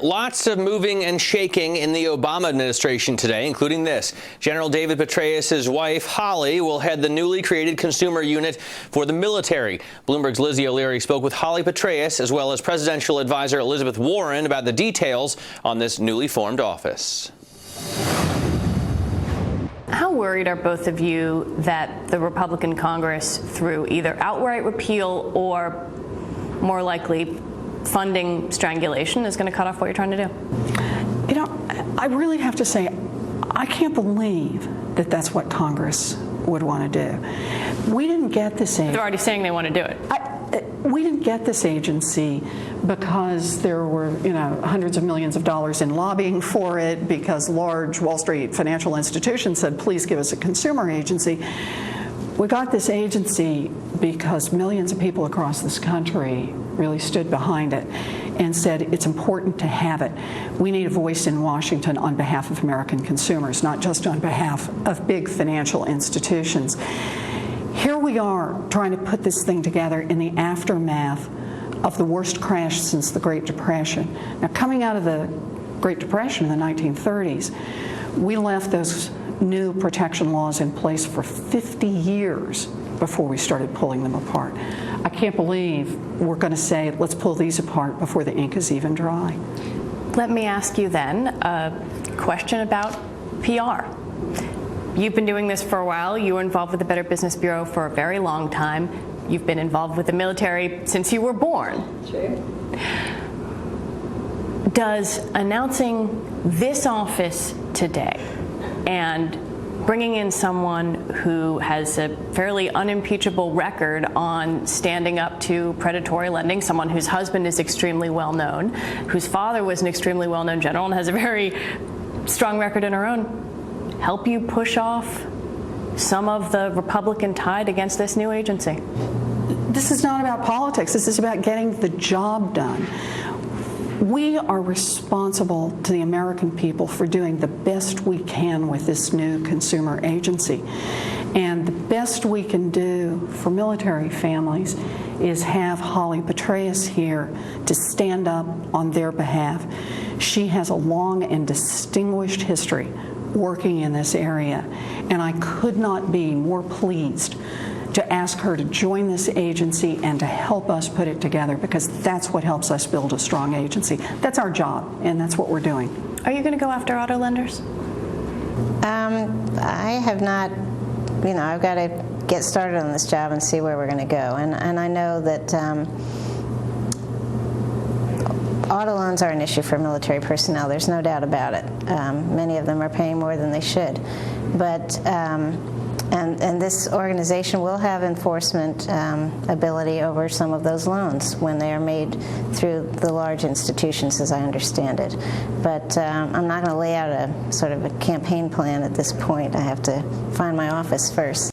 Lots of moving and shaking in the Obama administration today, including this. General David Petraeus' wife, Holly, will head the newly created consumer unit for the military. Bloomberg's Lizzie O'Leary spoke with Holly Petraeus, as well as presidential advisor Elizabeth Warren, about the details on this newly formed office. How worried are both of you that the Republican Congress, through either outright repeal or, more likely, funding strangulation, is going to cut off what you're trying to do? You know, I really have to say, I can't believe that that's what Congress would want to do. We didn't get this agency. They're already saying they want to do it. We didn't get this agency because there were, hundreds of millions of dollars in lobbying for it, because large Wall Street financial institutions said, please give us a consumer agency. We got this agency because millions of people across this country really stood behind it and said it's important to have it. We need a voice in Washington on behalf of American consumers, not just on behalf of big financial institutions. Here we are trying to put this thing together in the aftermath of the worst crash since the Great Depression. Now, coming out of the Great Depression in the 1930s, we left those new protection laws in place for 50 years before we started pulling them apart. I can't believe we're going to say, let's pull these apart before the ink is even dry. Let me ask you then a question about PR. You've been doing this for a while. You were involved with the Better Business Bureau for a very long time. You've been involved with the military since you were born. Sure. Does announcing this office today and bringing in someone who has a fairly unimpeachable record on standing up to predatory lending, someone whose husband is extremely well known, whose father was an extremely well-known general and has a very strong record in her own, help you push off some of the Republican tide against this new agency? This is not about politics. This is about getting the job done. We are responsible to the American people for doing the best we can with this new consumer agency. And the best we can do for military families is have Holly Petraeus here to stand up on their behalf. She has a long and distinguished history working in this area, and I could not be more pleased to ask her to join this agency and to help us put it together, because that's what helps us build a strong agency. That's our job, and that's what we're doing. Are you going to go after auto lenders? I have not, I've got to get started on this job and see where we're going to go. And I know that auto loans are an issue for military personnel. There's no doubt about it. Many of them are paying more than they should. But and this organization will have enforcement ability over some of those loans when they are made through the large institutions, as I understand it. But I'm not going to lay out a sort of a campaign plan at this point. I have to find my office first.